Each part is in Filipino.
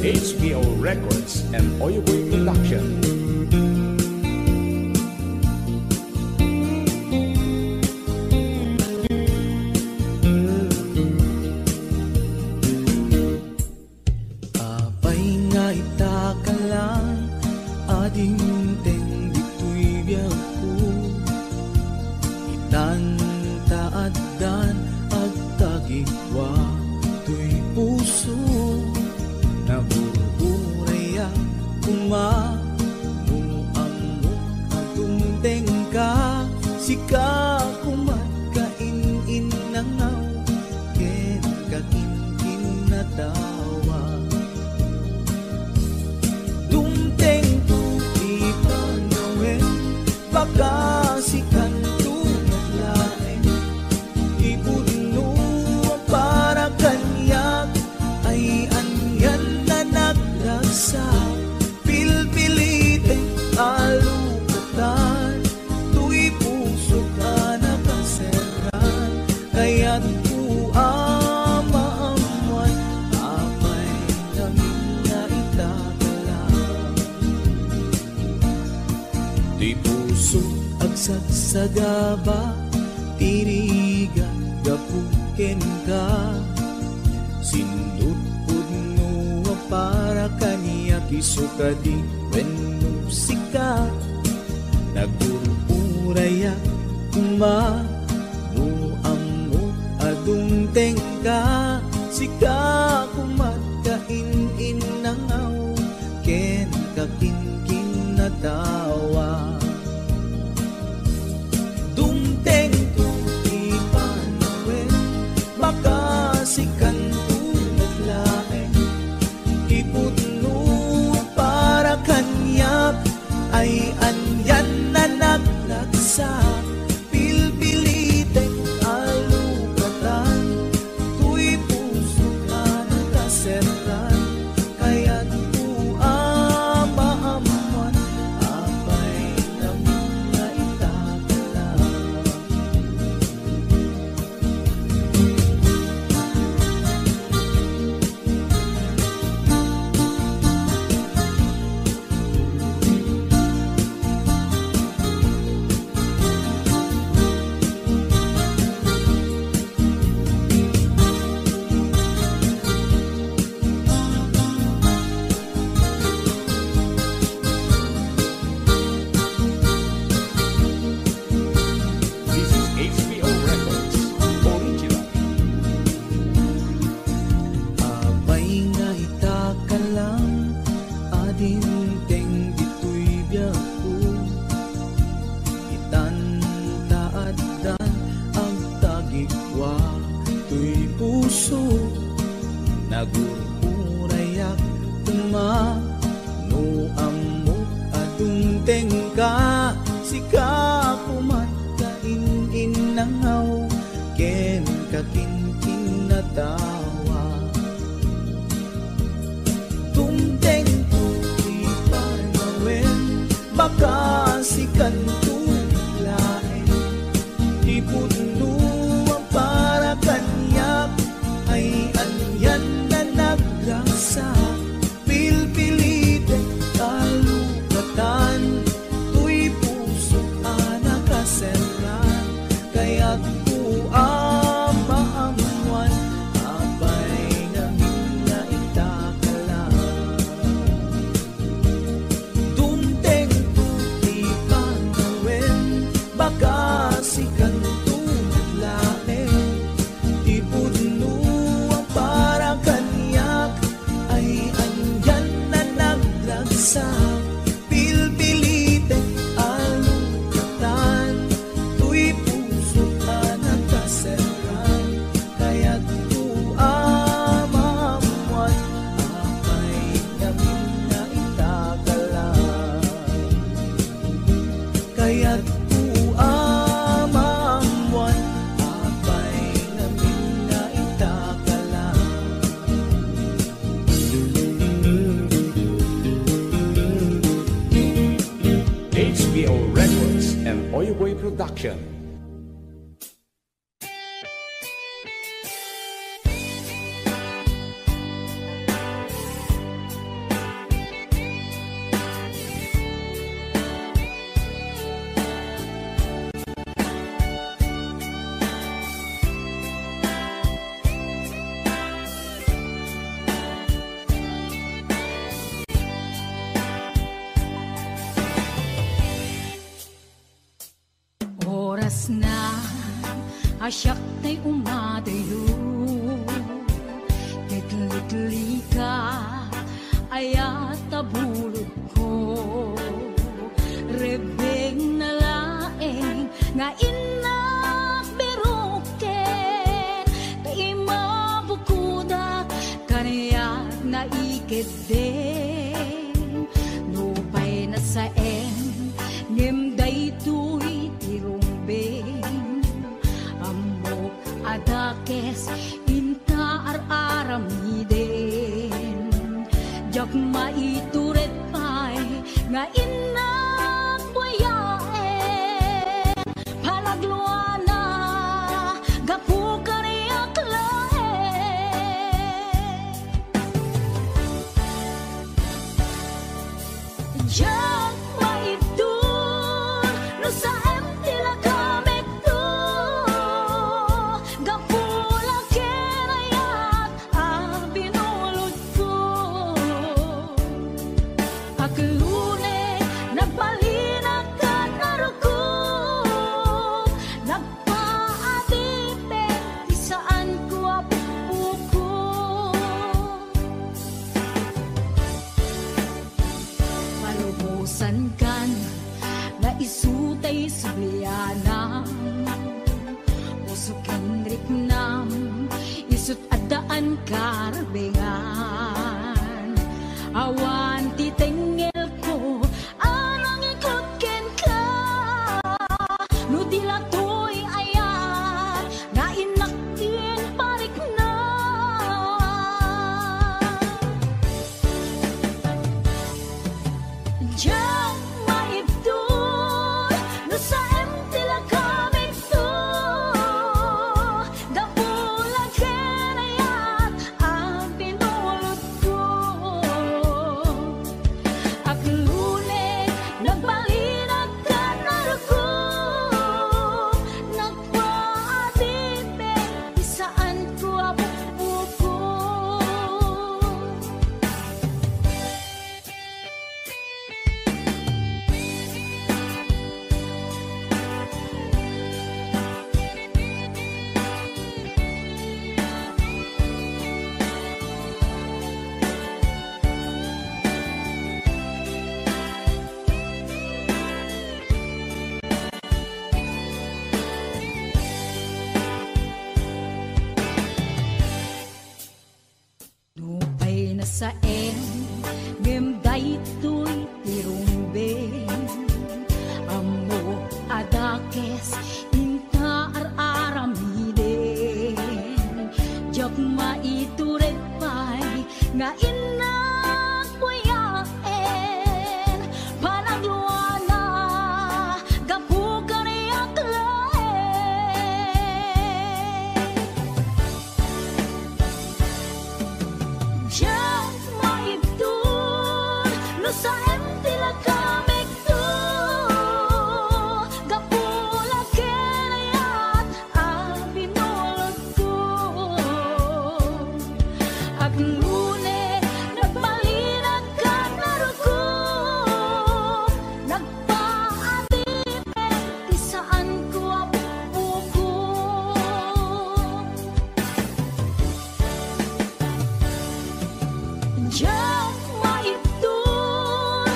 HBO Records and Oyoboy Production. Apay nga Di puso agsagsagaba, tiriga gapuken ka. Sindut pudno para kaniya kisuka di wenno sika. Nagururaya kuma no amo adung tengka. Sika kumakain nangaw ken kakinkin na tawa. Dumteng tu ipanawen baka sikan tu naglaen. Ipudno para kanyap ay anyan na naglagsak. Pilpilitin alukatan, tuy puso ka nakaseran. Kaya't maamuan apay namin na itakala. This is HBO Records Original. Apay nga itakalang adin teng dito'y biyaku. Itantaadan ang tagikwa to'y puso. Nagururayak tuma no amok adung tengka. Sika kumakain nangaw ken kakinkin na tawa. Tumteng tuti panawen baka sikan tulaen. Ipudno ang para kanyak ay anyan na naglagsak. Pilpilitin kalukatan, tuy puso anakaseran. Kaya't maamuan apay namin na itakala. Dumteng tuti panawen baka sikan tulaen. Ipudno ang para kanyak ay anyan na naglagsak. Pilpilitin alukatan, tuy puso ka nakaseran. Kaya't maamuan apay namin na itakala. Kaya't maamuan apay namin na itakala. HBO Records and Oyoboy Production. Oras na asyak na'y umadayo. Litli ka ayat tabulog ko. Rebeng na laeng nga inak beruken. Kay mabukudak kaniya na ikeden. Nupay na saen ngem daytoy tirumbeng. Amok adakes inta aramiden. Jak maituret pay nga inak buyaen. Palagluana gapu kaniyak laen. Jak maitu kan na isutay subliana usukin riknam isut adaan karbengan awan titengel ko anang ikot ken ka no dilatoy ayan na inakin parik na Diyan maibdol no sa emtila kamig to dapulan kenayat ang pinulot ko ak lunes nagbalinag ka naruko nagpaadite isaan ko apupuko Nupay na sa ngem daytoy tirumbe amo adakes inta araramiden jok maituret pay nga inak puyaen panagluana gapu kaniyak laen Diyan maibdol no sa emtila kamig to gapula kenayat ang binulot ko ak lunes nagbalinag ka naruko nagpaatipet isaan ko apupuko Diyan maibdol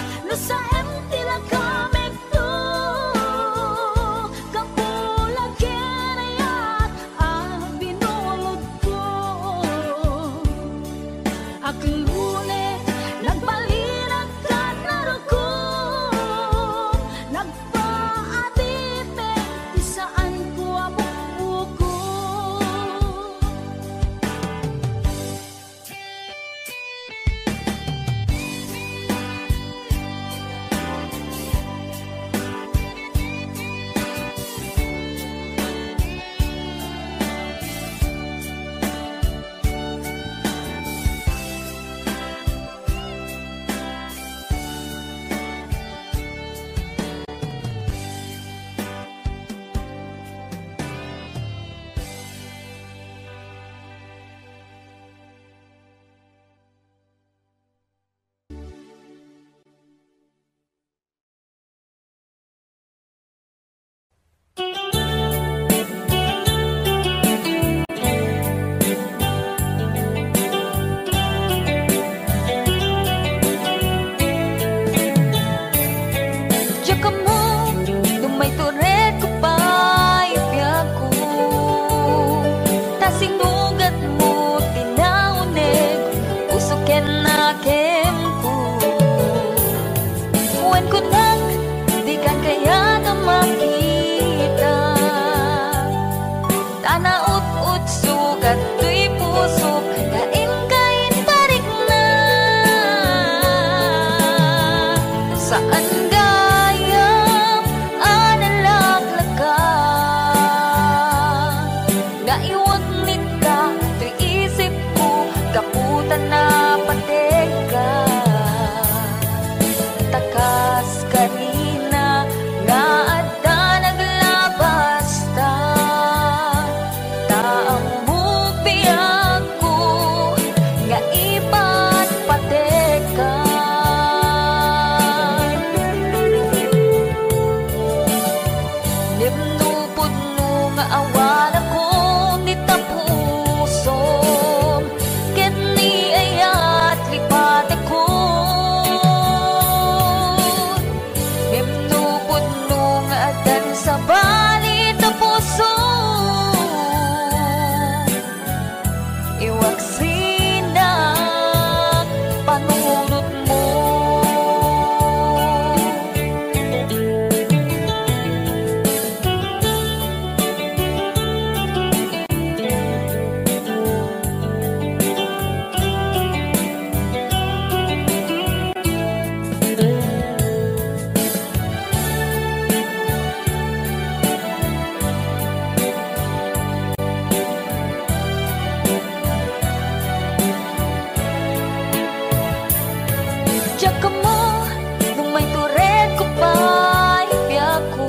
Diyak ka mo, nung may turet ko pa'y biyak ko.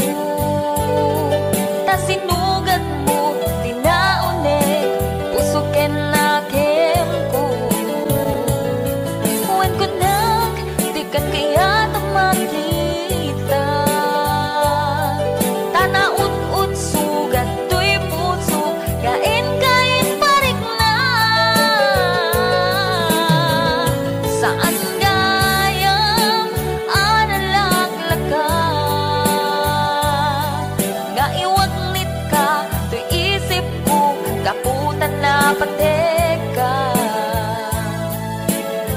Ta sinugat mo, tinauneg, usuken na kem ko. Huwag ko nang, di kan kaya tamakita. Tanaut-ut sugat, tuy puso, kain-kain parik na. Saan gayam analaglaga? Nga iwaglit ka, tuy isip ko, kaputan na pateka.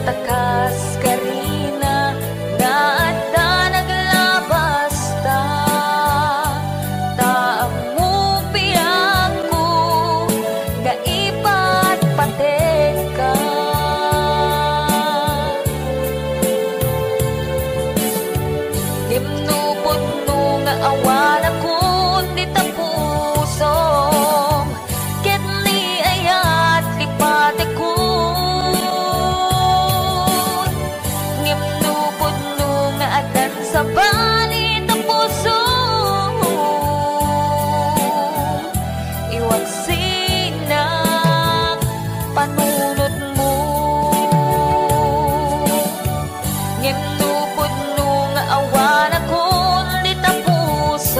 Takas ka rin na at naglabas ta. Taamo piyang ko, nga ipat pateka. Himnupod no nga awan ako di tapusong. Ket ni ayat lipate ko. Himnupod no nga adan sa bali tapusong. Iwag sinak panunod mo. Himnupod no nga awan ako di tapusong.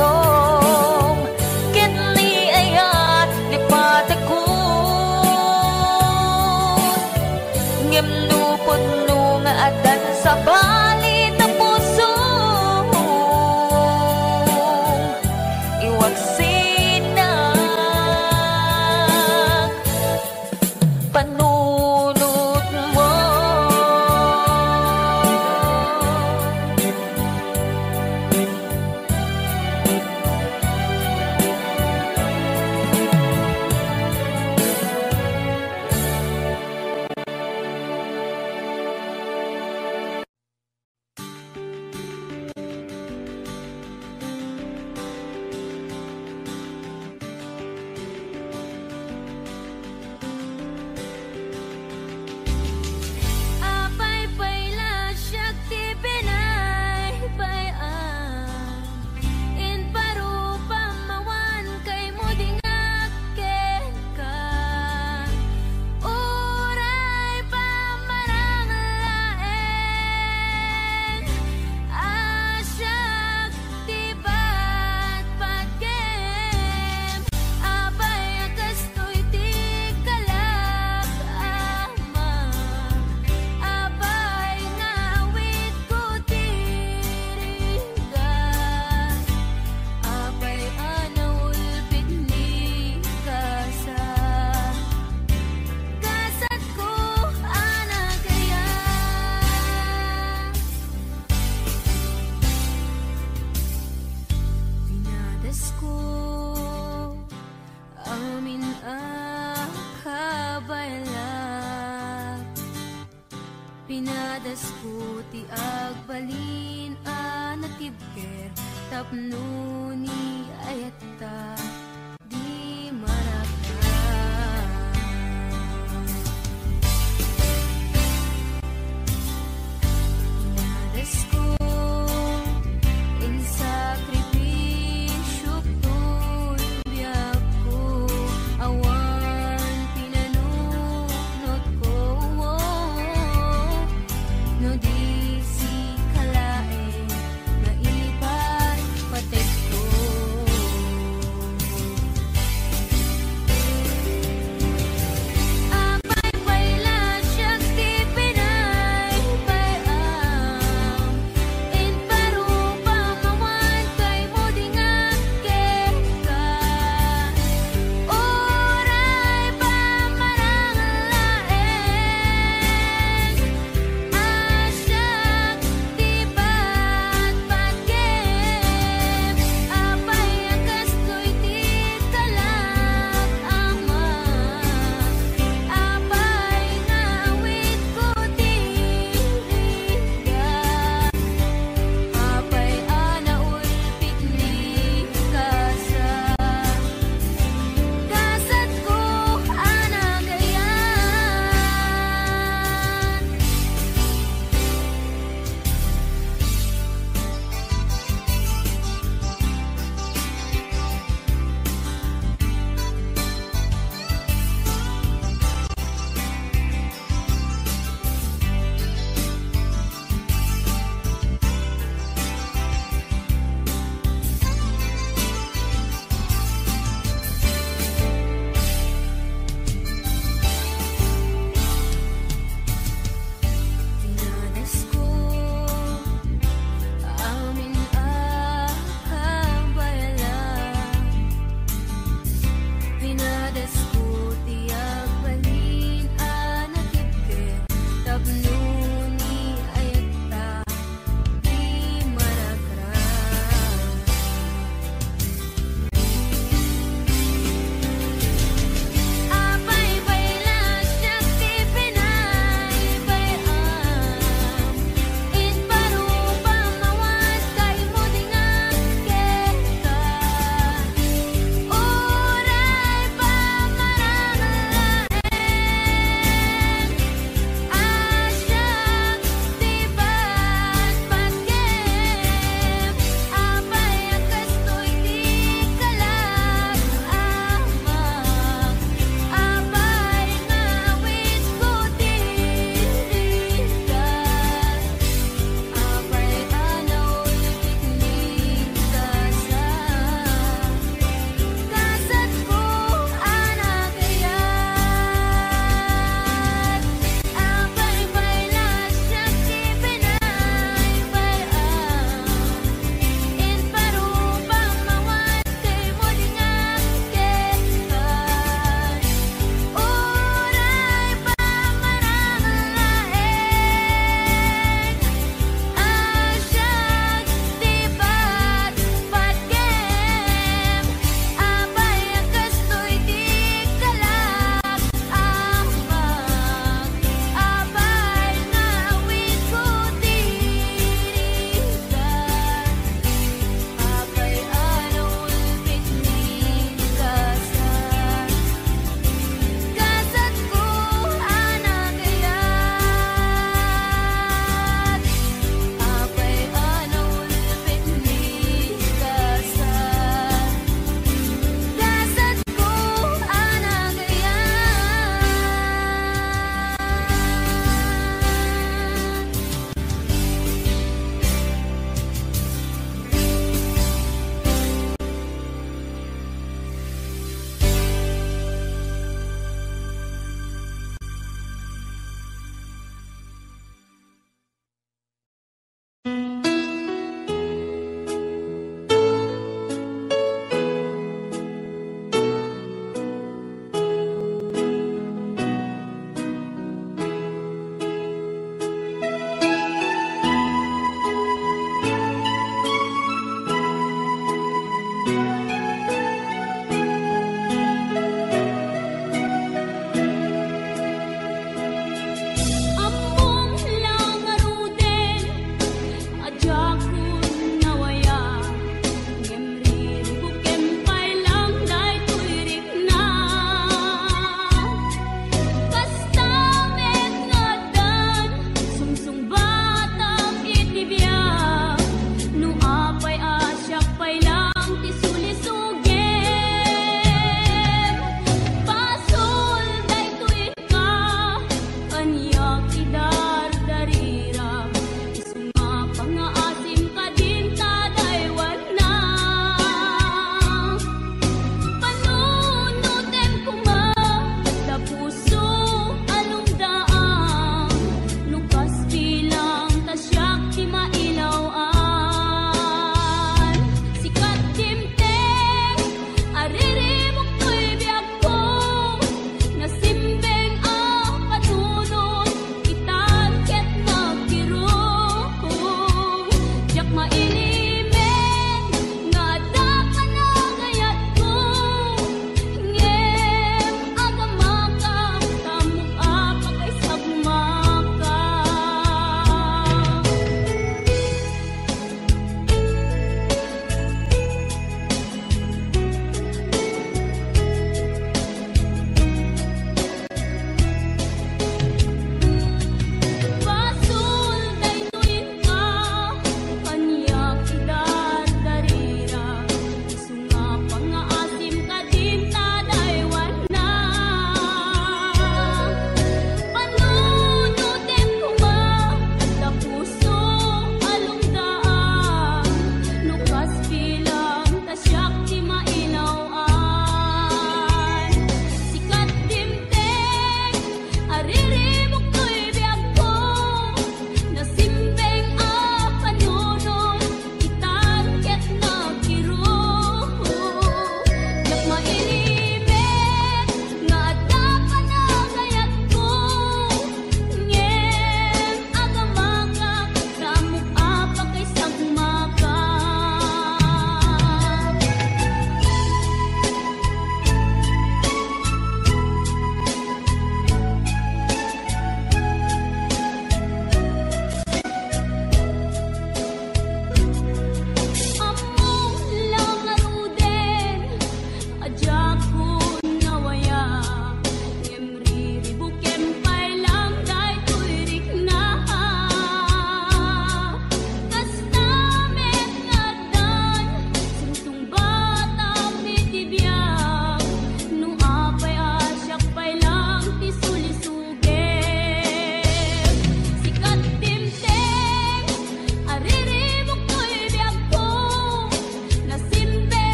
Ket ni ayat lipate ko. Himnupod no nga adan sa bali tapusong. Iwag sinak panunod mo. Apay payla syakti pinay payan. In parupa mawan kay mo dingak ken ka. Uray pa marang laeng. Asyak tibat patkem. Apay akas to'y di kalak ama. Apay ngawit ko tirigan. Apay anaulpit ni kasa. Kasat ko anagaya. Pinadas ko amin akabayla. Pinadas ko ti agbalin anatibker. Tapno ni ayata di maraka. Pinadas ko in sakripisyo ko'y biyak ko. Awan pinanunot ko. No di si kalaeng na ilipat patek ko.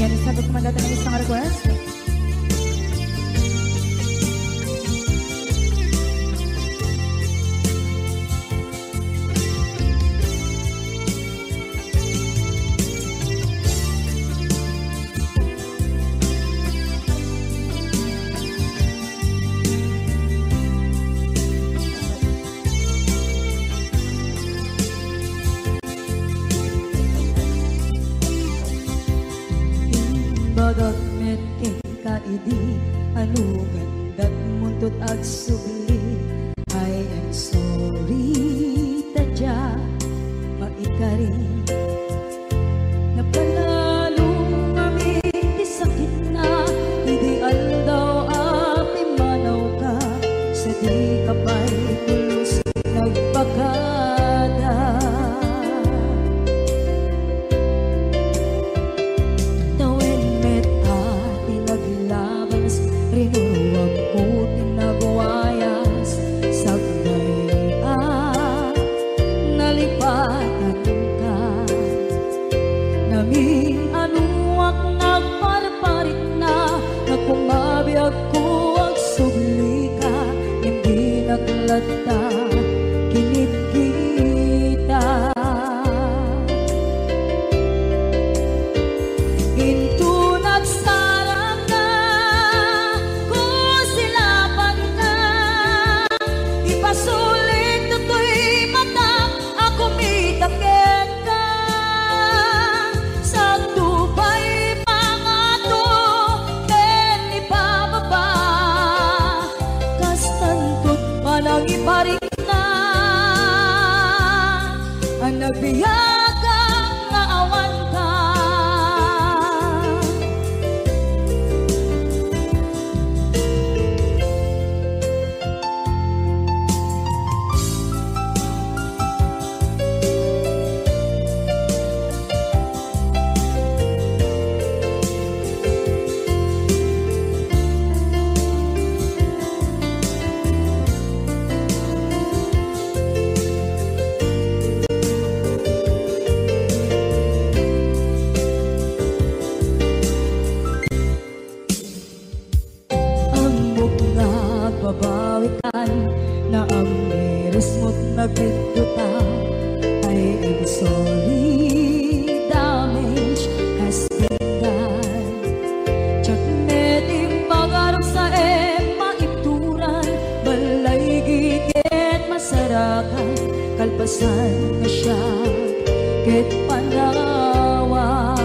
Yan, sabot naman natin ng isang request. Bagat met kaidi anu gandat muntot ag subli. I am sorry tadya maikari napanalo kami di sakit na ideal daw api manaw ka sa di kapay pulos nagpagada. Rinuruwag ko tinagwayas sagnay nalipatan ka naming anuak nagparparit na nagpumabiyag ko ang subli ka hindi naglata kinit kita into nagsarap na sulit to'y mata ako mitaken ka sa tubay pangato ken ipababa kastantot manang iparik na ang nagbiyagang nga awan ka. Babawikan na ang miris mo't nagpituta. I am sorry, damage has been done. Tsak neting pangarap sa maituran, balay gigit masarakan, kalpasan na siya ket panawa.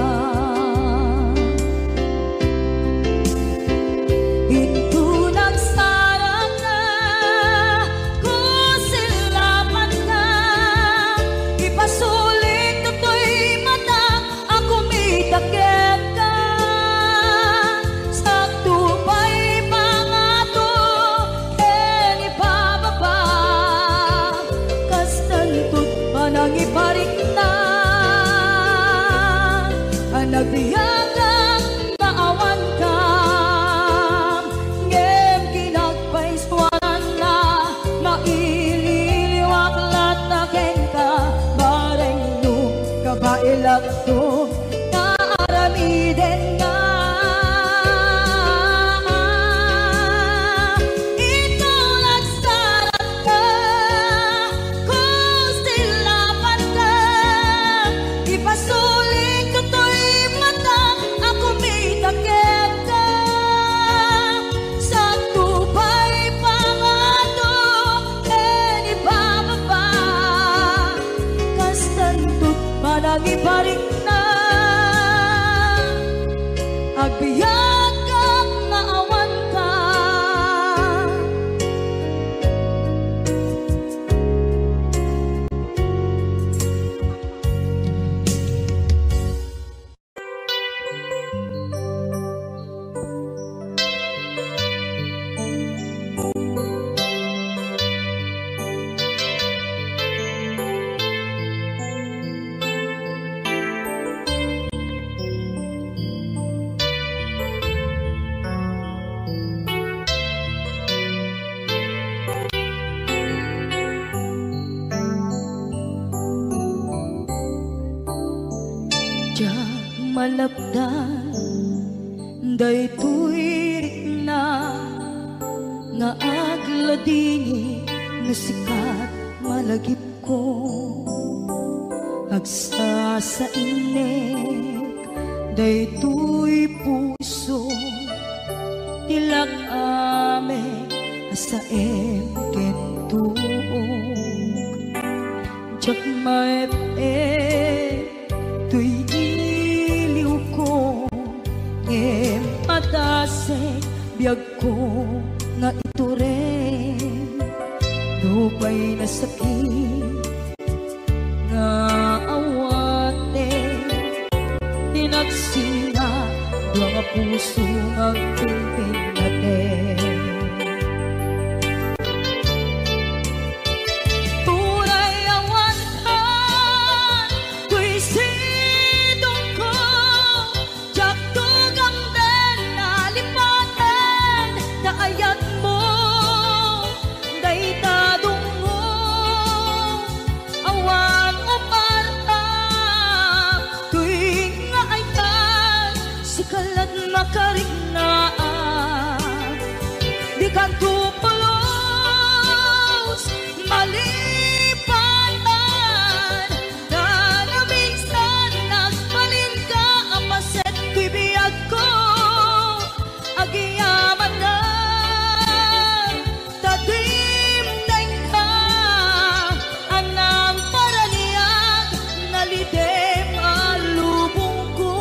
Into nagsarap na kusilapan ka, ipasulit na to'y mata ako mitaket ka sa tubay pangato ken ipababa kastantot manang iparik na ang nagbiyagang maawan ka. Bailak to naaramiden nga ikaw nagsarap ka kung silapan ka, ipasulit ko to'y mata ako mitaket ka sa tubay pangato ken ipababa kastantot manang iparik na agbiyak kang maawan ka. Malapdan daytoy na nga agladingi nga sikat malagip ko agsa sa inek daytoy puso tilak ame asaem kentuog jak maep tuy iliw ko ngem patasek biyag ko nga ito rin lupay na sakit nga awate tinagsinga mga puso magkumpin natin tunay awantan kuy sidong ko jak tugang den nalipatan na ayat mo daytadong mo awan o parta tuwing nga ay sikalat makaringaan di ka tupulos malipatan na naminsan nagbalin ka apaset kibiyag ko agiyaman na tatimneng ka anang paraniyag nalidem alubong ko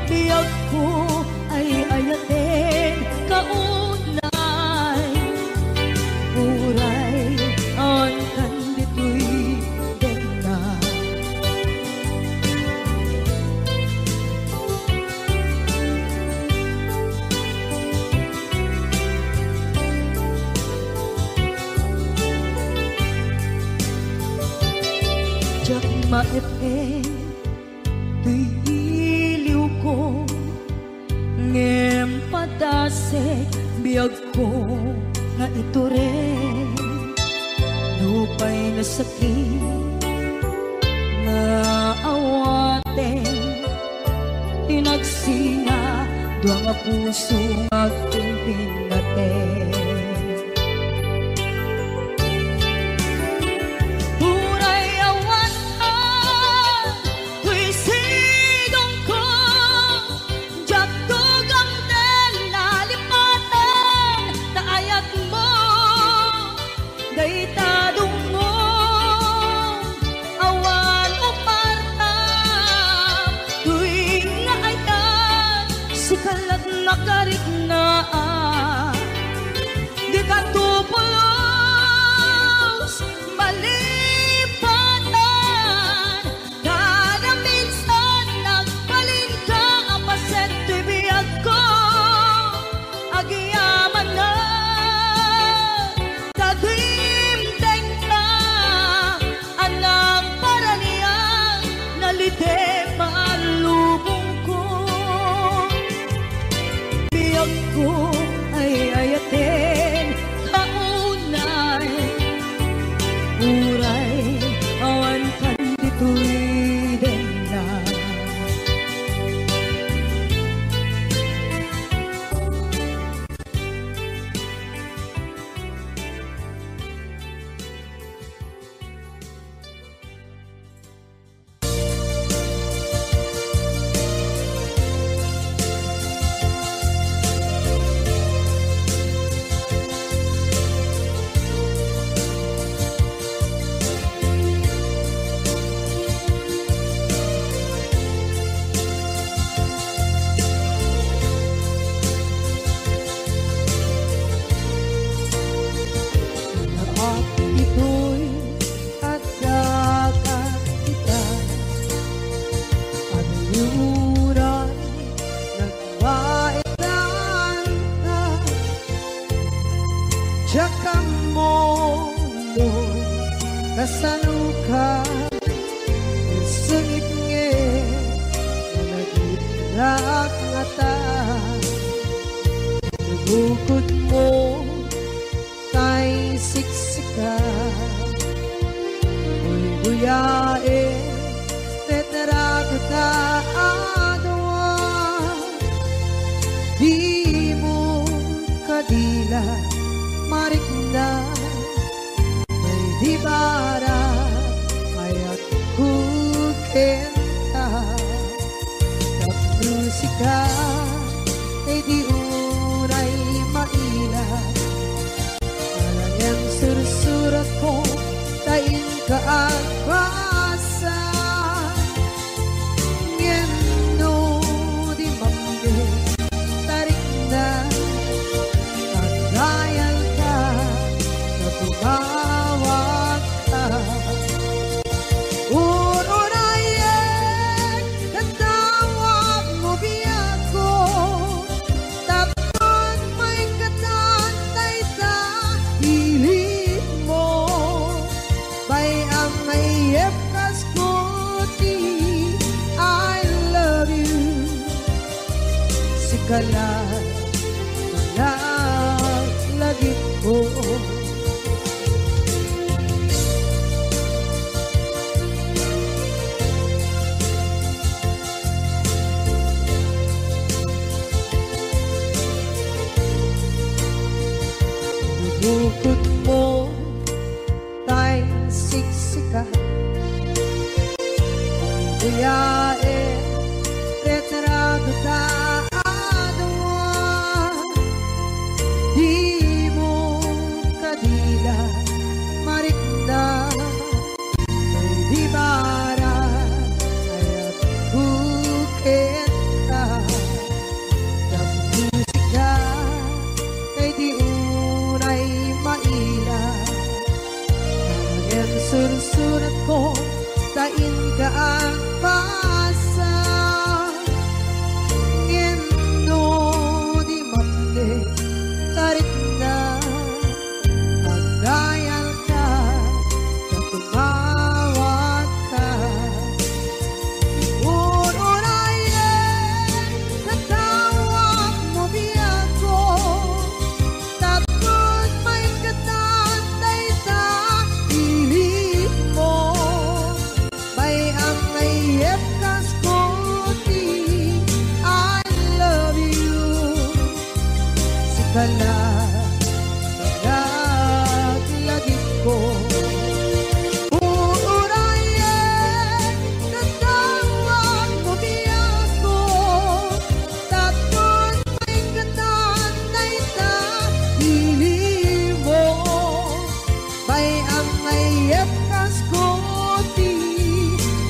biyag ko ay ayatin kaunay uray ang kandito'y dena jak maepe tuy iliw ko ngem patasek biyag ko nga ito rin lupay na sakit nga awate tinagsinga duwa nga puso magkumpin natin Uray awantan kuy sidong ko jak tugang den nalipatan na ayat mo daytadong mo awan o parta tuwing nga ayat sikalat nakariknaan di ka tupulos malipatan kada minsan nagbalin ka apaset tibiyag ko agiyaman na tagimteng ka anang paraniyang nalite malubong ko biyag ko ay ayatin kaunay uray awan kandito'y dena at ito'y agdagat kita at yuray nagbaitan ka Jakam mo kasanuka sungit nge nagitrak ngata nagukod mo tay siksika uy buyae tetraguta adwa maila marikna may di bara ayat kukenta musika ay di uray maila alang sursurat ko tain ka at basa ngeno di mambe tarik na pagdayal ka na tumawag ka kalat lagi ko bukod mo tayong siksika buyae retrado tayo marikna may di bara ayat kukenta ng musika ay di unay maila ang sursurat ko tain ka ang pasa ngeno di mamle tarik na dayal ka na tumawag ka uurayan natawag mo biyak ko tapos may katantay sa pilit mo may ang mayep kaskuti I love you sikala uurayan natawag mo biyak ko tapos may katantay sa pilit mo may ang mayep kaskuti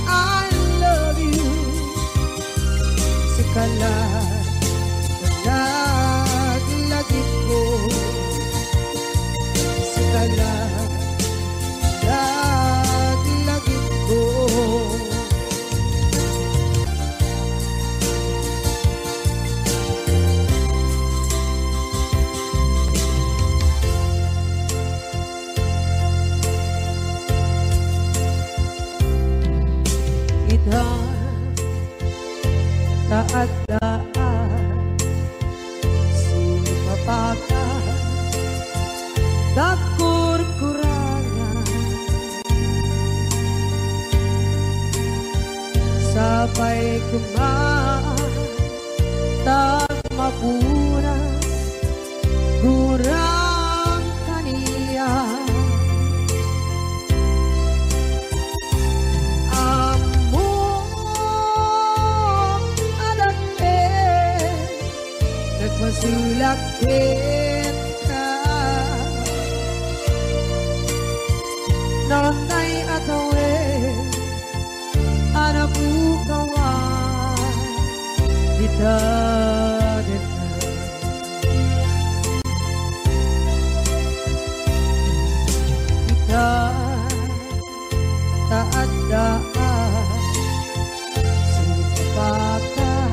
I love you sikala naglagit ko sikala naglagit ko taat-daan sumapaka dakur-kurangan sabay kumaan tak mapunas kurang kaniya masulak kita nonday atawe anak bukawan kita kita taat daan sumpahkan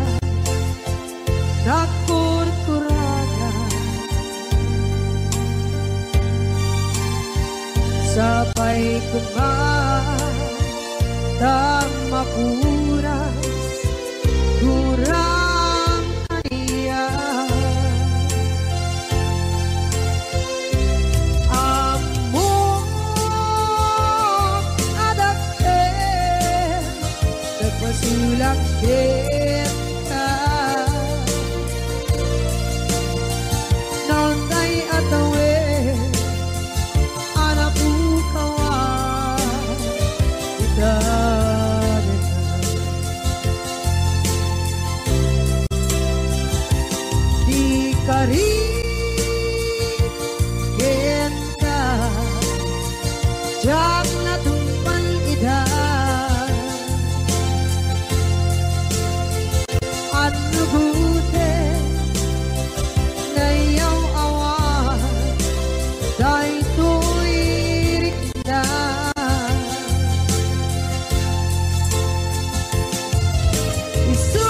nakur-kurangan sabay kumaan tak mapuras kurang kaniya among adake nagpasulak kita nonday at jak natumpan ida anu gute nayaw awa dai tuirik na isu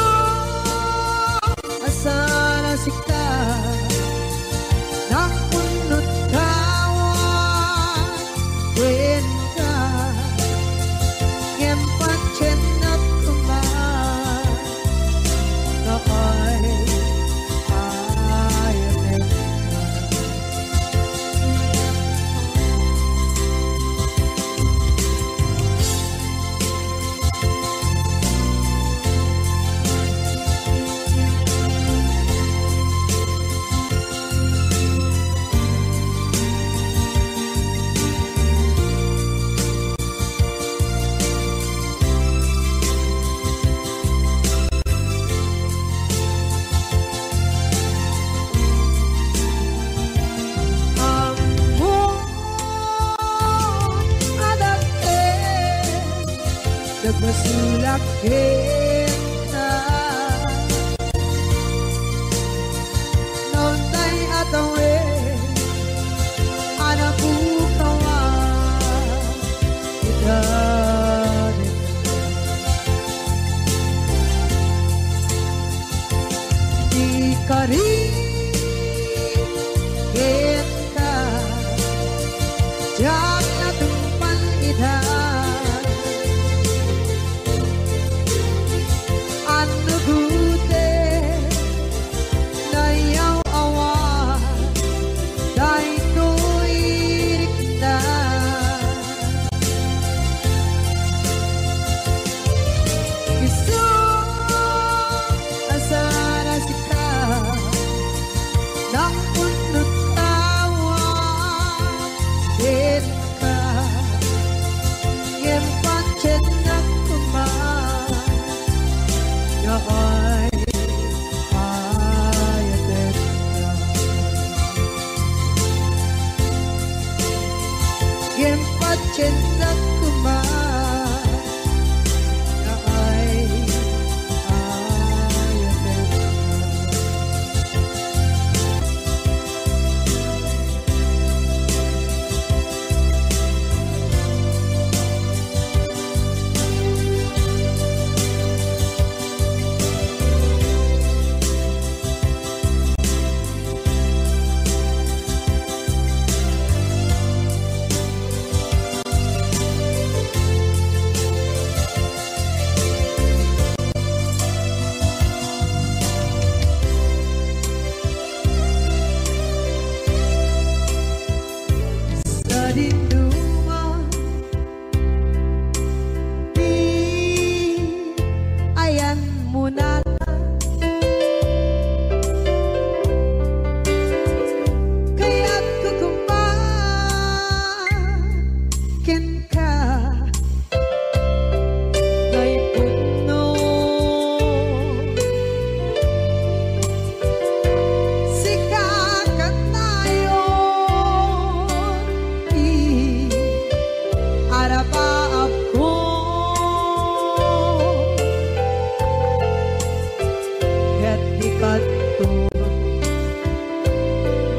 asana sikta nakunut kawan denka ngempat cenap kemar na ay nagmasulak kita noon tay atawe anak bukawa kita di kari kita jak natumpan ida anu gute nayaw awa dai tuirik na isu asana sika nakunut tawa denka ngempat cenak kumar ya ay ayatenna ngempat cenak kumar ya ay ayatenna sa dinduma di ayan mo na kaya't kukumakin ka ngay puno sikakat tayo arabaab ko ket di kanto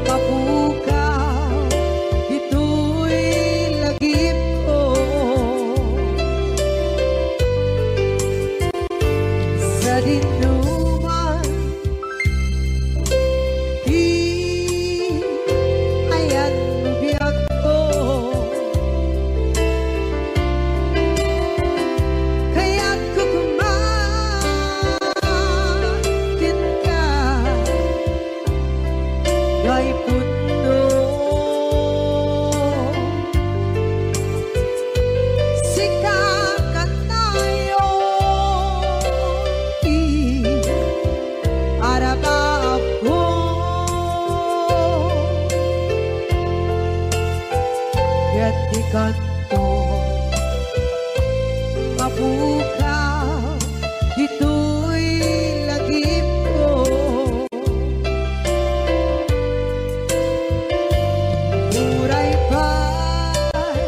mapukaw ito'y lagip ko sa dinuman di ayan biyak ko kaya't kukumakin ka ngay puno sikakat tayo arabaab ko ket di kanto mapukaw ito'y lagip ko muray pa'y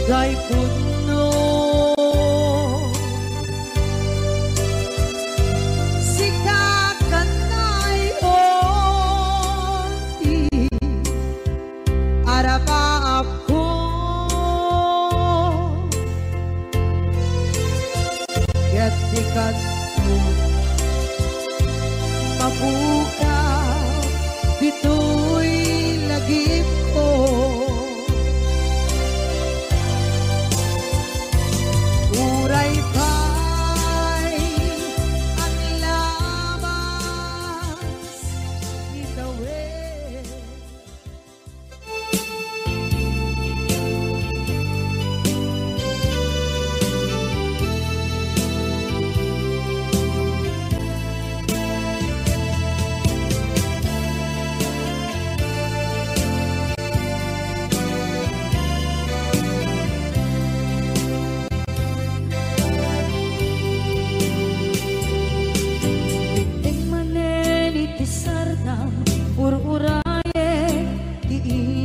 Day puno Sikakanay oti Araba ako Yatikat mo Mabukaw Dito'y lagip ko Uray pa'y ang labas itawid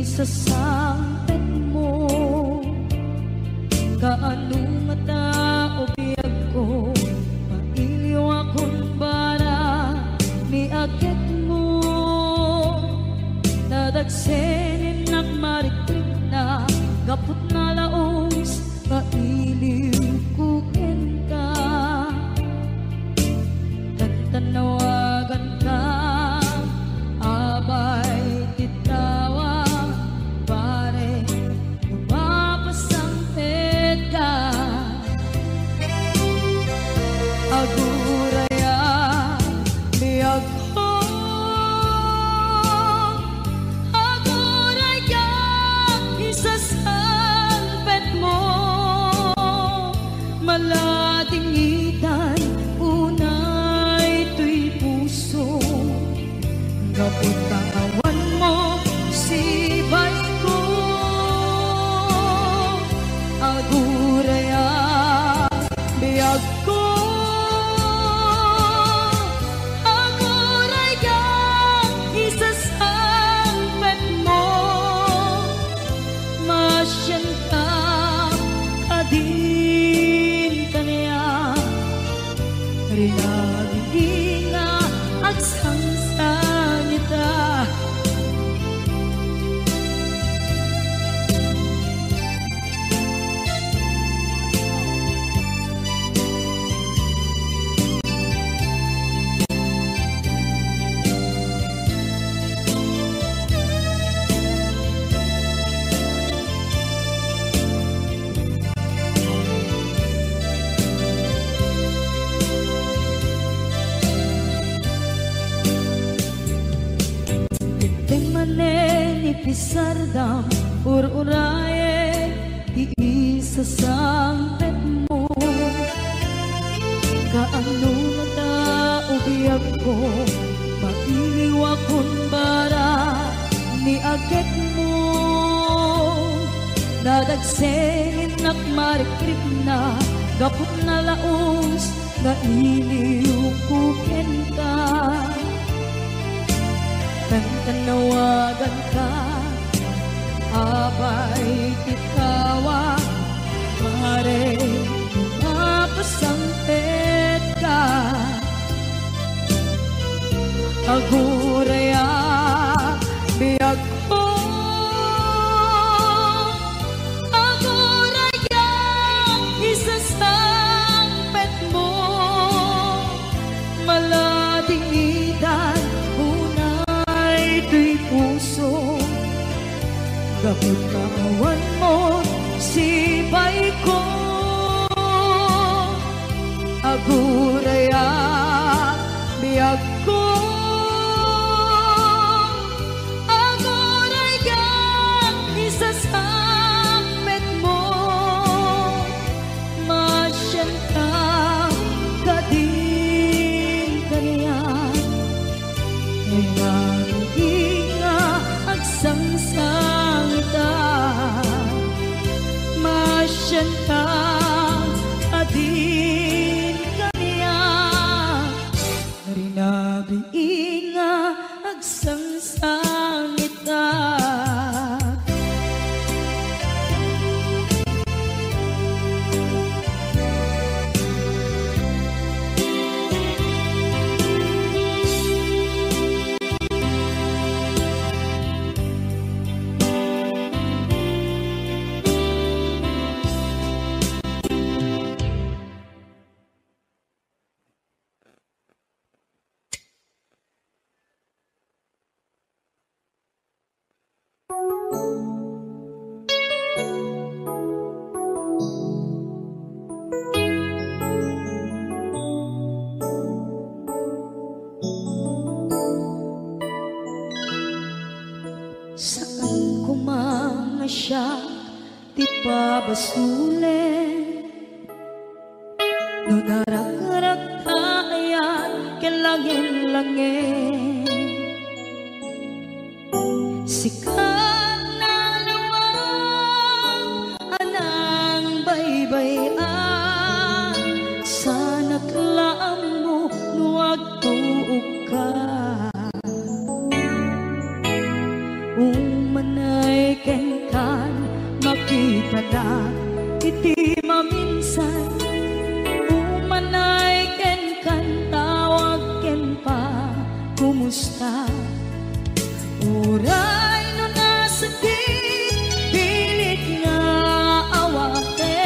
sa sampet mo kaanong mata o biyag ko mailiw akong bara ni akit mo nadagsenin nagmaritrip na gapot na laos mailiw kukin ka tanawagan ka abay titawa pare lumapasangpet ka aguraya biyag ko aguraya isasangpet mo maladingitan unay tuy puso kaputawan mo si ko aguraya biyag ko aguraya isasangpet mo masyan ka kadin kaniya rinagin nga at sangsanita Pisardam ururaye iisasangpet mo kaano mata ubiyag ko mailiw akong bara ni agit mo nadagsenin nakmarikrip na gapot na laos na iliw kukin ka tanawagan ka abay titawa pare mapasangpet ka aguraya biyag ko aguraya isasangpet mo maladingitan tuy puso gapot kawan mo si ko aguraya biyag ko aguraya isasangpet mo masyan ka kadin kaniya sangsangita masyanta adin kaniya rinabinga agsangsangita ti pabasulin no narak-arak tayan kelangin-langin sikat na luwag anang baybayan sana't laam mo nuwag tuog ka umanay kenkan makita na iti maminsan umanay kenkan tawag ken pa kumusta uray no nasakit pilit nga awate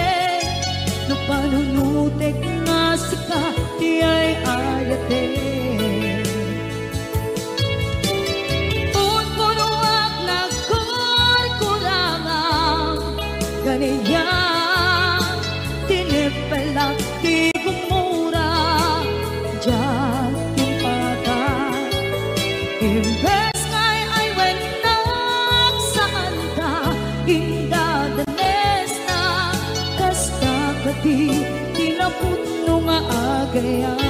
no panunutek nga sika di ay ayate unpunuak na kurkurangang ganiya tinipelak di kumura diyan yung patay imbes ngay ay wenak saan ka indadanes na kasta kati tinaputno nga agayan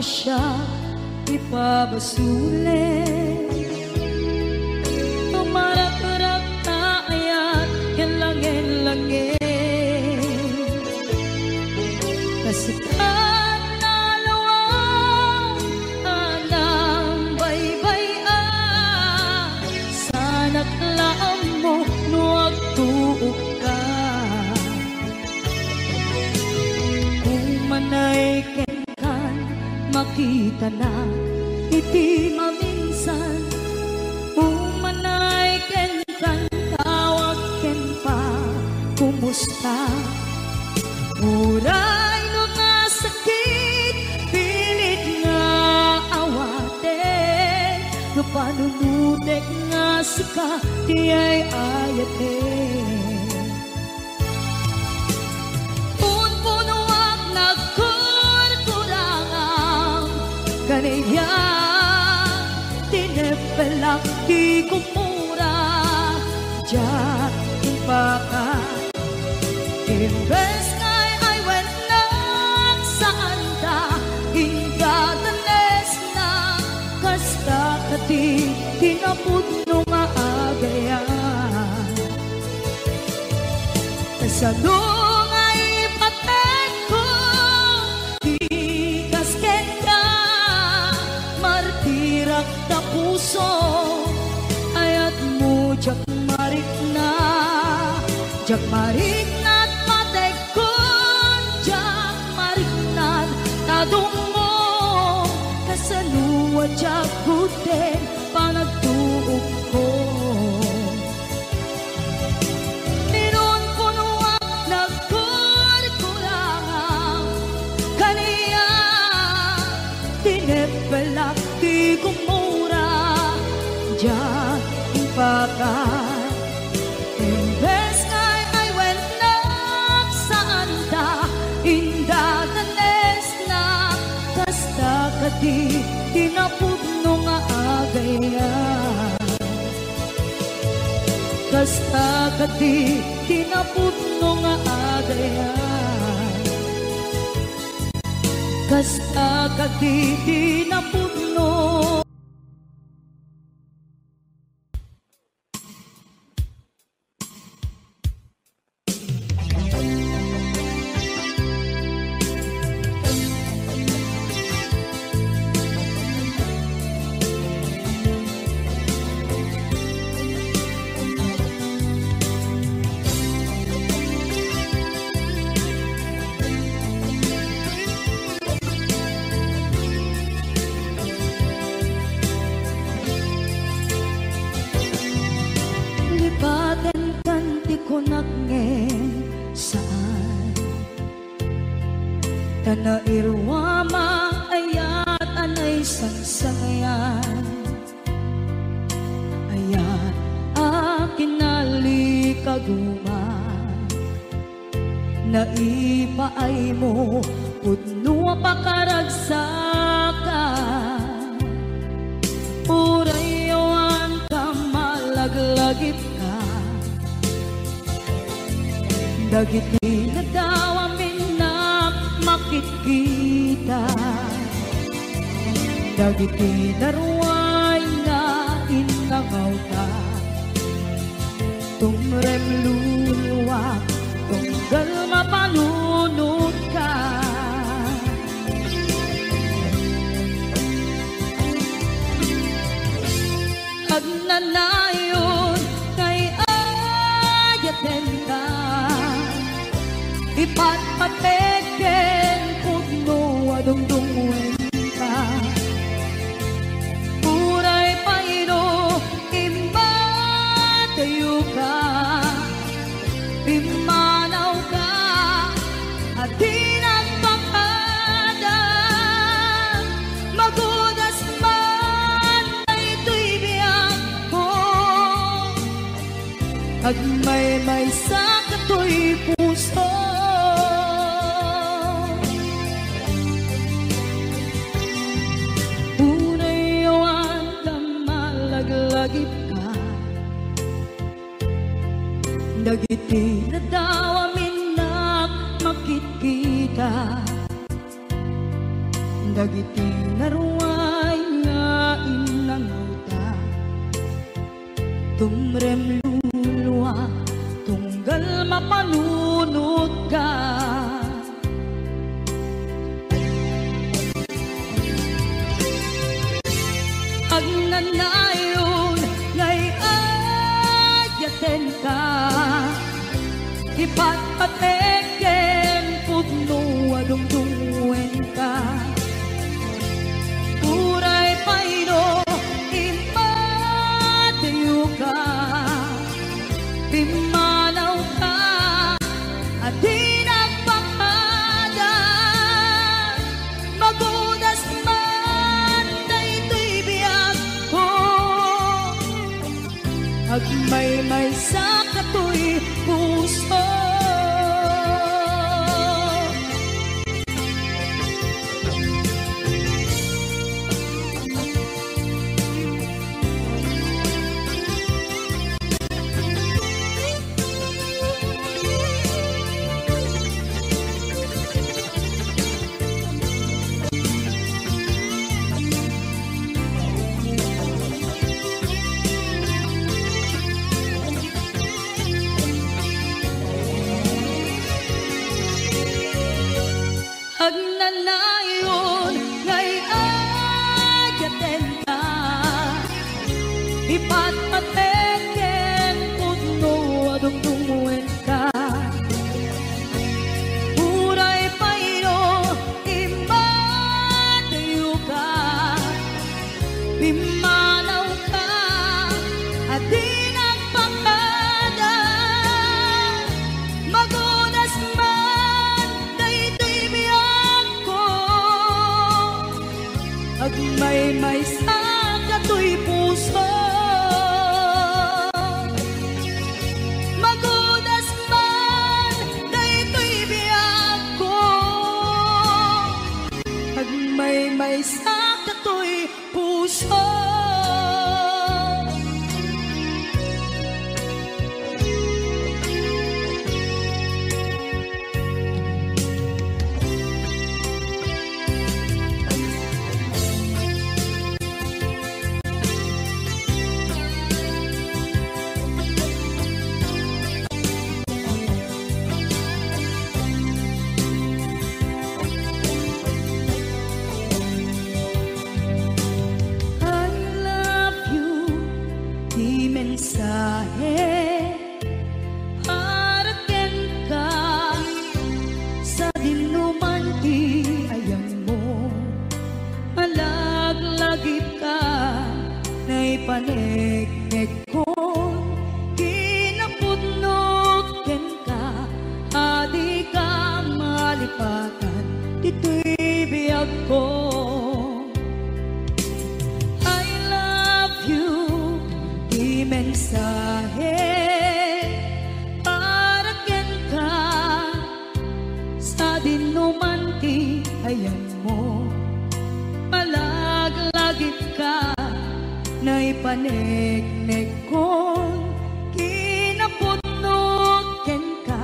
siya ipabasulit tumarak-rak na ayat yan langin-langin kasikat na lawang anang baybayan sana't laam mo nuwag tuog ka umanay makita na iti maminsan umanay ken kan tawag ken pa kumusta uray no nga sakit pilit nga awate no panunutek nga sika di ay ayate kaniya tinepelak di kumura diyan yung baka imbes ngay ay wenak saan ta indadanes na kasta kati tinaputno nga agayan kasadong ay paten ko martirak na puso ayat mo jak marik na at matekon jak marik na tadong mo kasaluwa jak guden panagtuog ko niron punuak nagkurkurangang kaniya tinepelak di kumura diyan ipakan imbes ngay ay wenak saan ta indadanes na kasta kati tinapudno nga agayan kasta kati tinapudno nga agayan kasta kati tinapudno baten kanti ko nakngen saan tanairwama ayat anay sangsangayan ayat akin nalikaguman naipaay mo pudno pakaragsakan urayawan ka malaglagip ka dagiti na daw amin na makikita dagiti naruay na inangaw ka tumrem luluwa tunggal mapanunod ka agnanayon kay ayaten ka ipatpateken pudno adungdungwen ka puray paino imatayo ka imanaw ka at di nagpakada magudas man ay ito'y biyak ko agmay-may sa kato'y puso unayawan ka malaglagip ka dagiti na daw amin na makikita dagiti naruay nga inanguta tumrem luluwa tunggal mapanunod ka agnanayon ngay ayaten ka ipatpateken pudno adungdungwen ka puray paino imatayo ka imanaw ka at di nagpakada magudas man na ito'y biyak ko agmay-may sa kato'y puso mo. Malaglagip ka na ipanegnek kong kinaputnoken ka.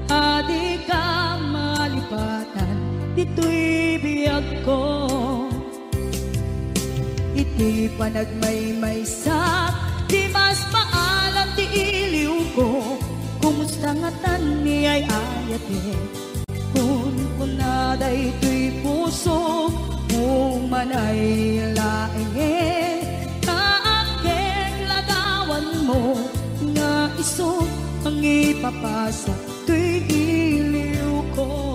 Adi ka malipatan, dito'y biyag ko. Iti panagmaymaysak, di mas paalam ti iliw ko. Kumusta nga tan ni ay ayate, kun kunaday tuy puso, umanay laenge. Kaakek lagawan mo, nga iso ang ipapasa tuy iliw ko.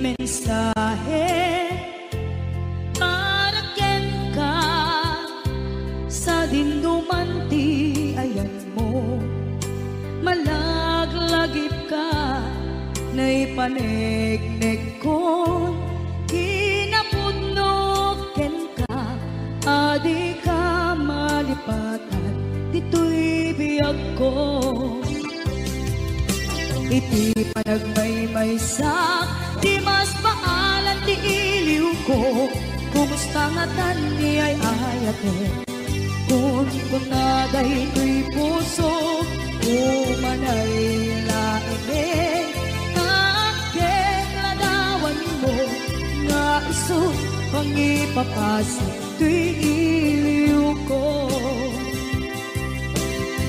Mensahe para ken ka sa dinduman ti ayan mo. Malaglagip ka na ipanegnek ko. Kinapudnoken ka, adi ka malipatan, dito'y biyag ko. Iti panagmaymaysak, di mas paalan ti iliw ko. Kumusta nga tan ni ay ayate, kun kunaday tuy puso, umanay laenge. Kaakek ladawan mo, nga iso pangipapasa tuy iliw ko.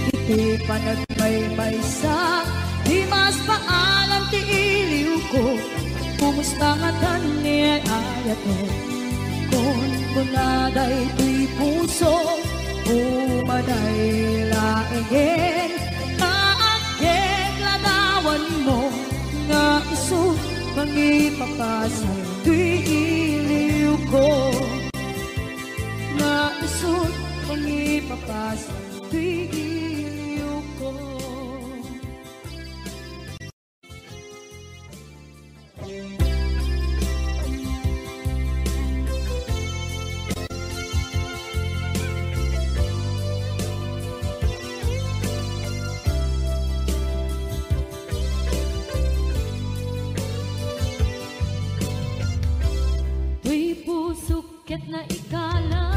Iti panagmaymaysak, di mas paalam ti iliw ko. Kumusta nga tan ni ay ayate, kun kunaday tuy puso, umanay laenge. Kaakek ladawan mo, nga iso pangipapasa tuy iliw ko. Nga iso pangipapasa tuy iliw ko. Tuy pusukit na ikala,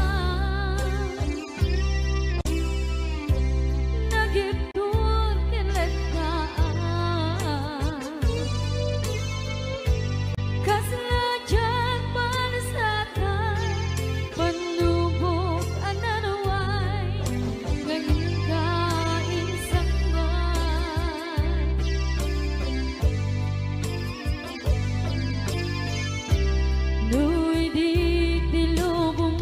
nagiptur kinlet ka. Kasla dyan palasatan, panubok ananaway, ngayon ka insangay. Nu'y di tilubong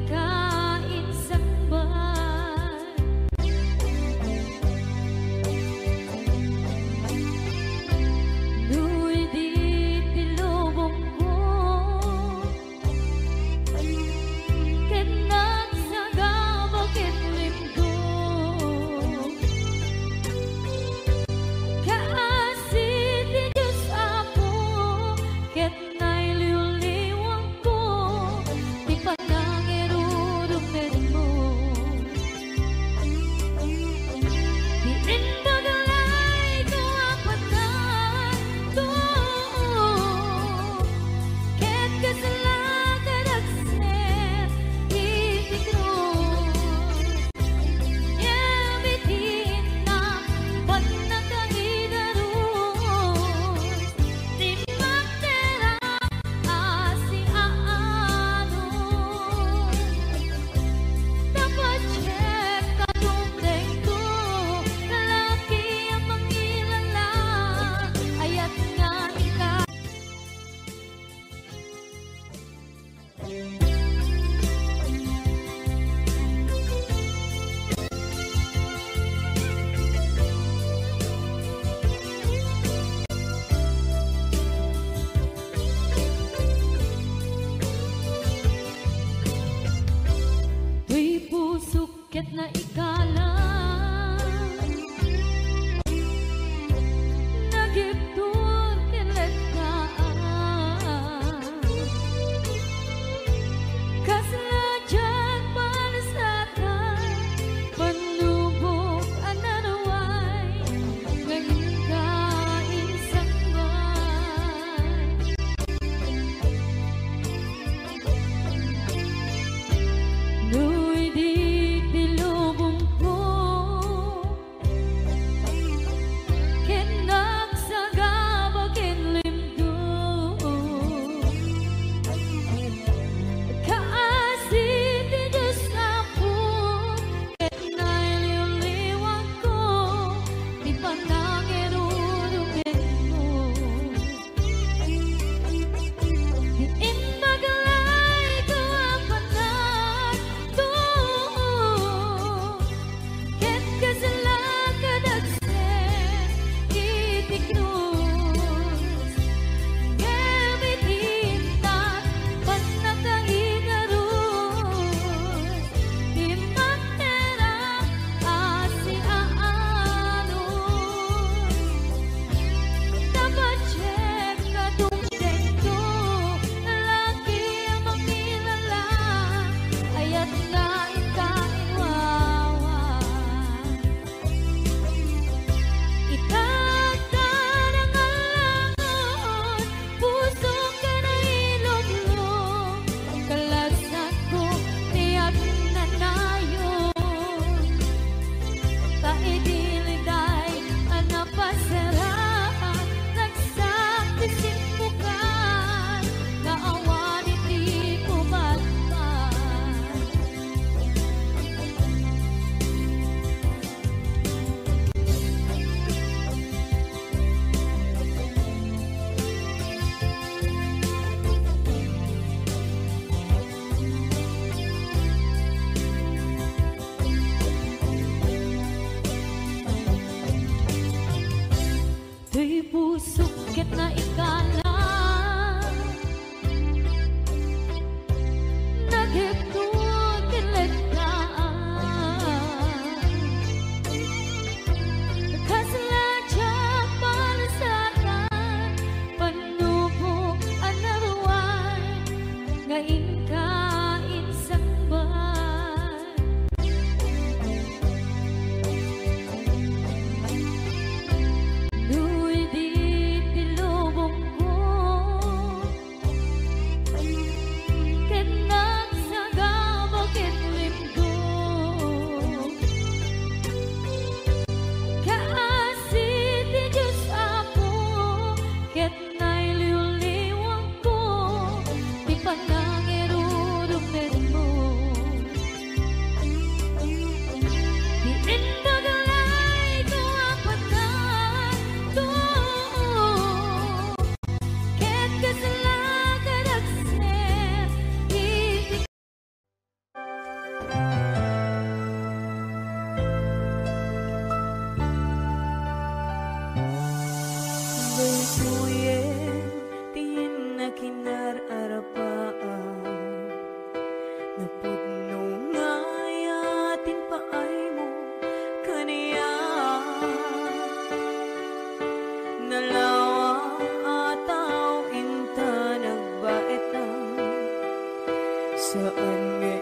kainsamban. Nu'y di tilubong ko ket nagsagabog ket limgo kaasit ti Diyos Apo ket nailiw-liwang ko ti panangiru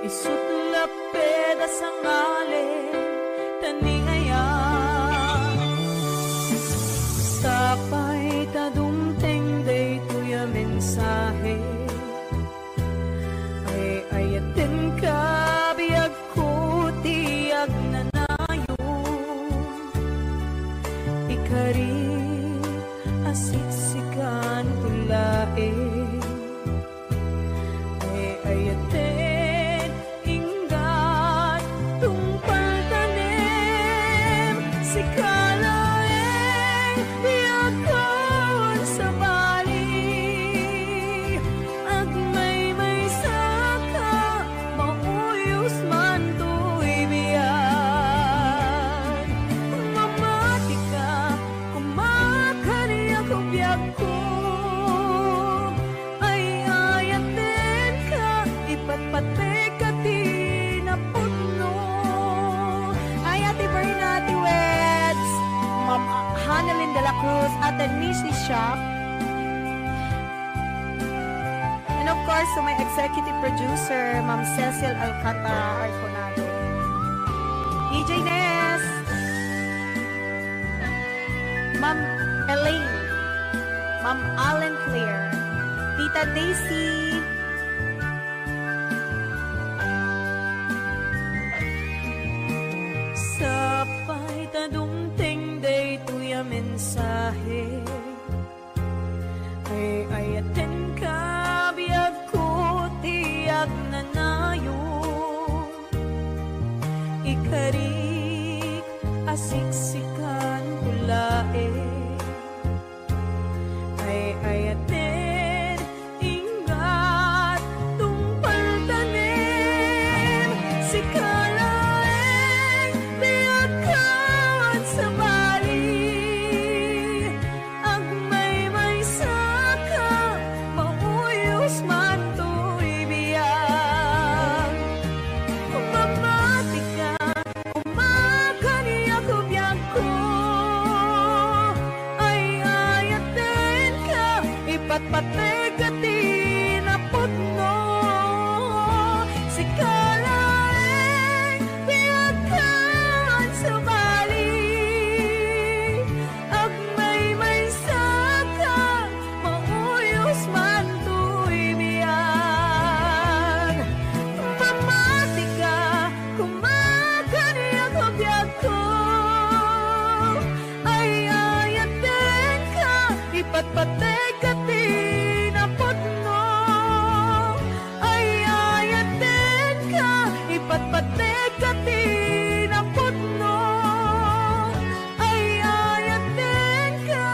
Isut lapeda sangalin taniayan Sapay tadumteng day tuya mensahe Ay ayatin ka biyag ko tiyag nanayon Ikari asiksikan tulae Ay ayatin inggat tungpal tanim Si kalaeng biyakon sa bali Agmay saka mauyos man to'y biyan Mamati ka kumakariya ko biyag ko Ay ayatin ka ipatpate ka tinapuno Ay, Ate Berna, Ate Weds, Ma'am Hanalyn de la Cruz, Ate Nisi Shop, and of course, to my executive producer, Ma'am Cecil Alcata Arconado, DJ Ness, Ma'am Elaine, Ma'am Allen Claire, Tita Daisy, Sapay tadumteng day tuya mensahe Ay ayatin ka biyag ko tiyag nanayon Ikarik asiksikan tulae Ay ayatin ingat tungpal tanim Si kalaeng biyagkan sa bali Agmay saka mauyos man to'y biyag Mamati ka kumakaniya ko biyag ko Ay ayatin ka ipatpate ka tinaputno Si kalaeng biyagkan sa bali Agmay saka mauyos man to'y biyag Mamati ka kumakaniya ko biyag ko Ay ayatin ka ipatpate ka tinaputno Ay ayatin ka ipatpate ka tinaputno Ay ayatin ka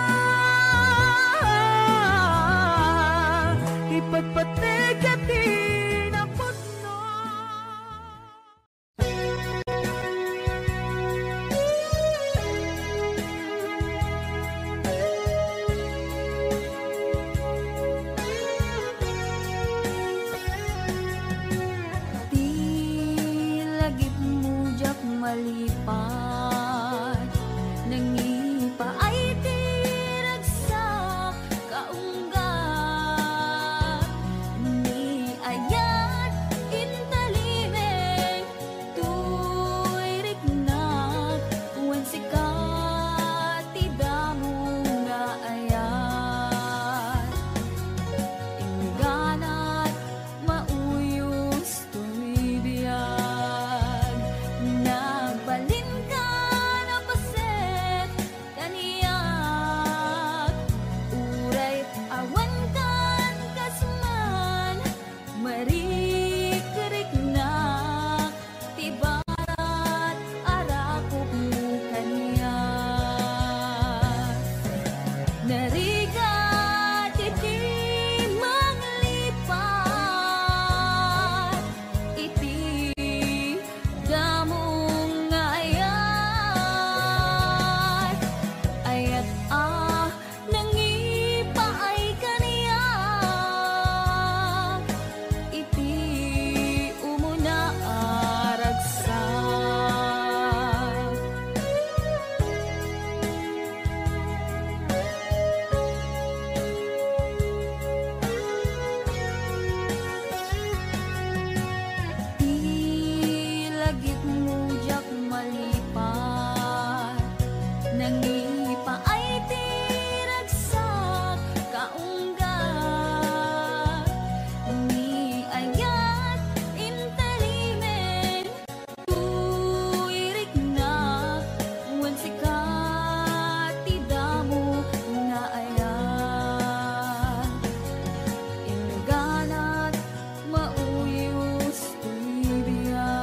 ipatpate ka tinaputno Di lagip mo jak malipat Nangipa ay tiragsak kaunggat Ni ayat intalimeng tuy riknak Wen sikat tidamo nga ayat Ingganat mauyos tuy biyag Nagbalin ka dagit mo jak malipat. Nangipa ay tiragsak kaunggat. Ni ayat intalimen tuirik na wan sikat tidamo nga ayat. Inganat mauyos tuibiyag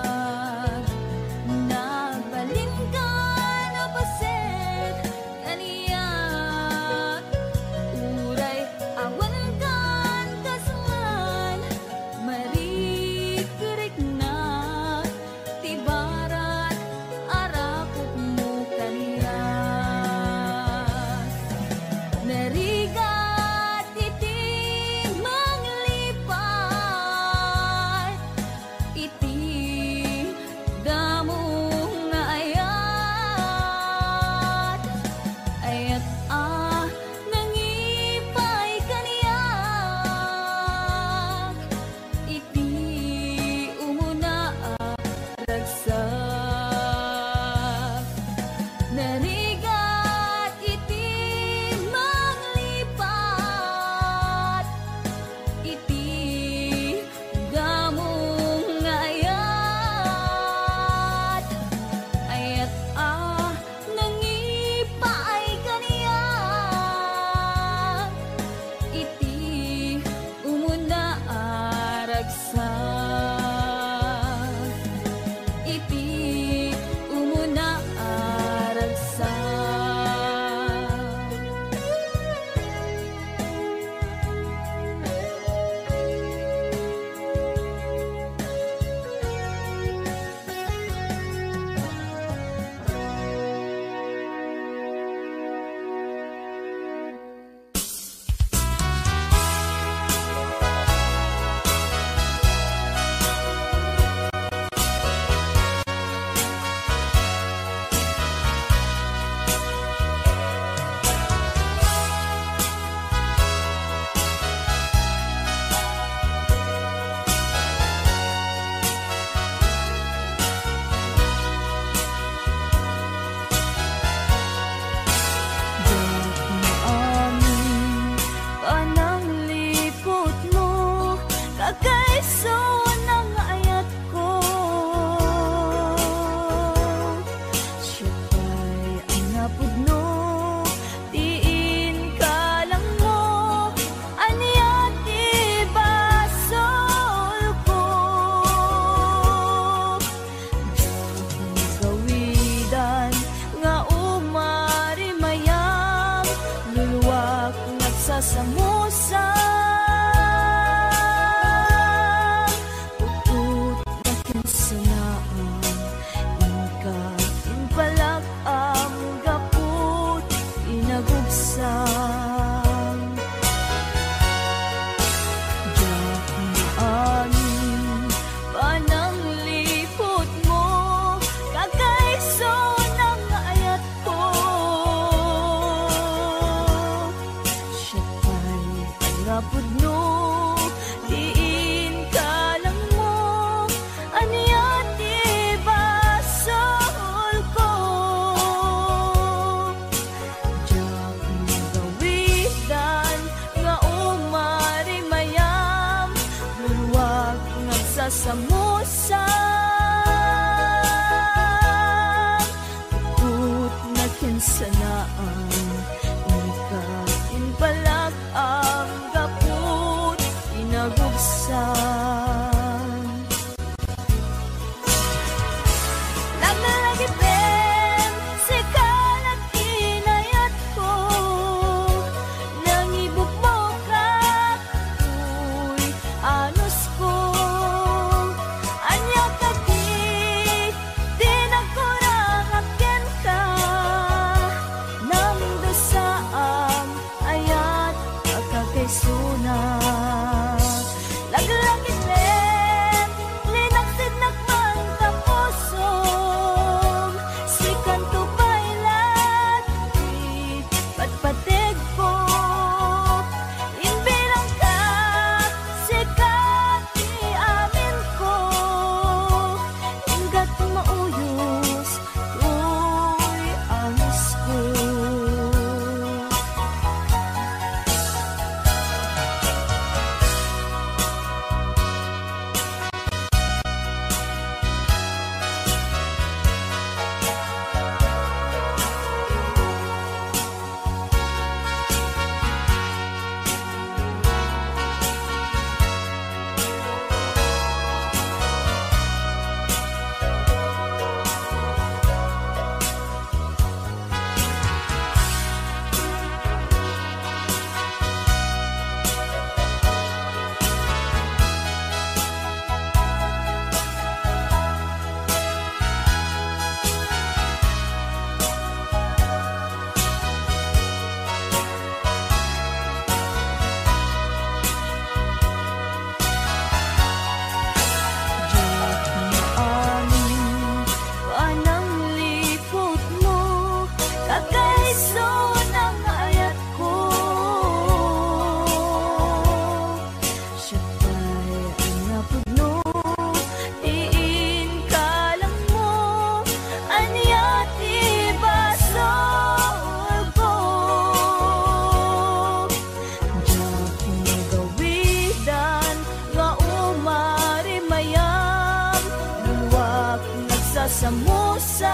sa samusang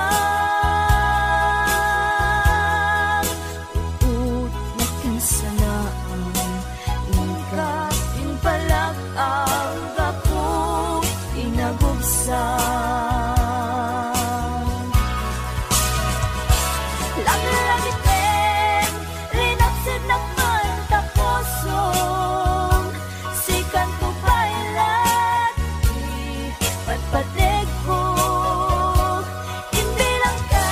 ut na sanaan ika pinpalag ang ako inagubsan lang-langiten rinapsid naman tapusong sikan ko pailat patpatig ko hindi lang ka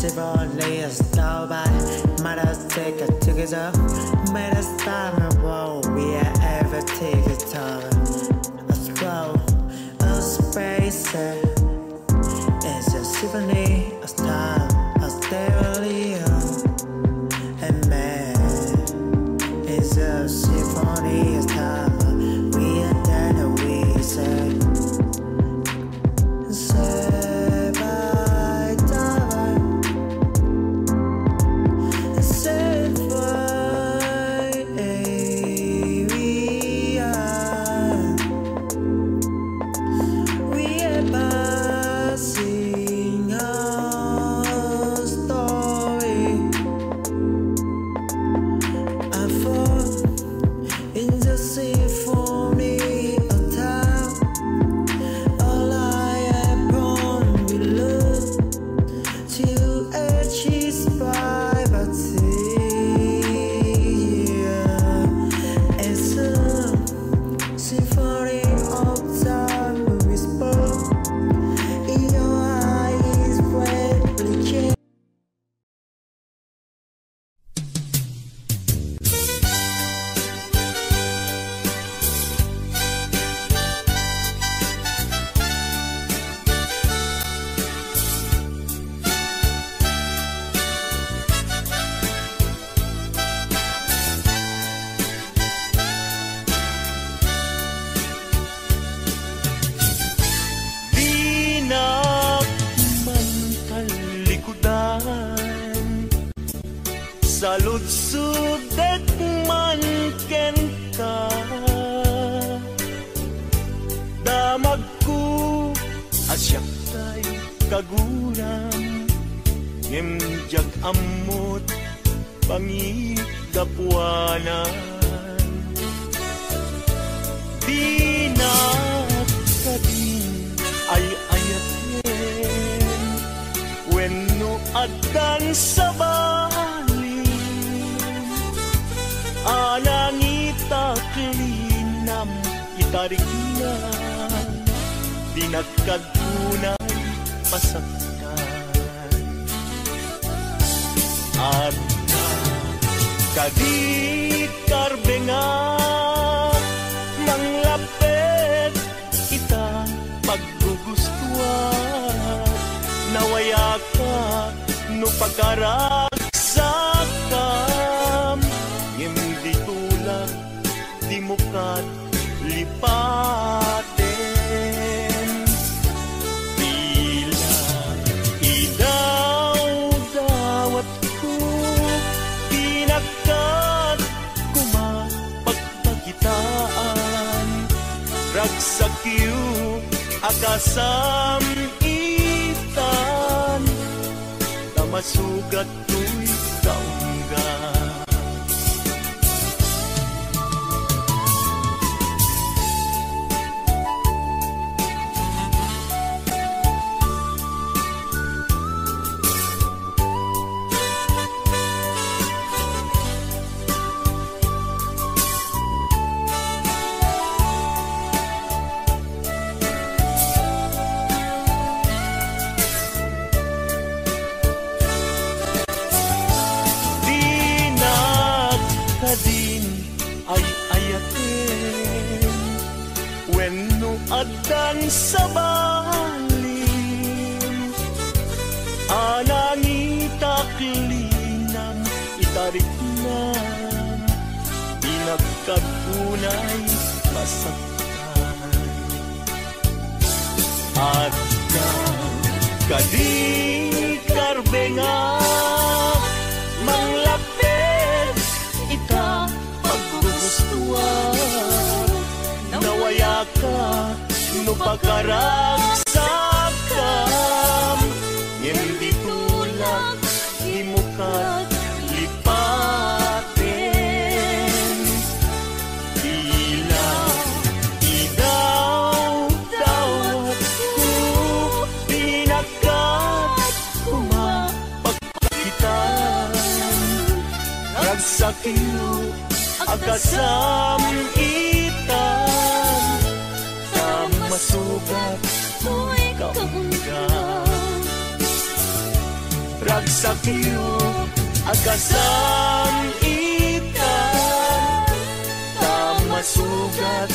Only a star by might us take it together. Made us time and what we ever take it time. A scroll, a space. It's a symphony, a star, a stereo. And man, it's a symphony, a star. We are dead, we say. Saludsudek man ken ka, damag ko asyak tay kaguram, ngimjag amot pangidapuanan. Di na kadin ay ayaten, wenno adan sa anangita klinam itarignan, di nagkagunay pasaktan. At kadit karbenga nang lapet kita paggugustuhan, nawaya ka no pagkaragsakam, hindi tulad di mo kat lipaten. Tila idaw-dawat ko, pinagkat kumapagpagitaan, ragsakyo akasam itan, na masugat ko'y kaunggan. Adan sa balim, anangita klinam itariknan, pinagkagunay masaktan. Adan kadi karbenga manglapit ita paggugustuhan, nawaya ka no pagkaragsakam, hindi tulad imukat lipaten. Tila idaw-dawat ko, pinagkat kumapagpagitan, ragsakyo akasam itan, masugat mo'y kaunggan. sakyo agkasam itan tamasugat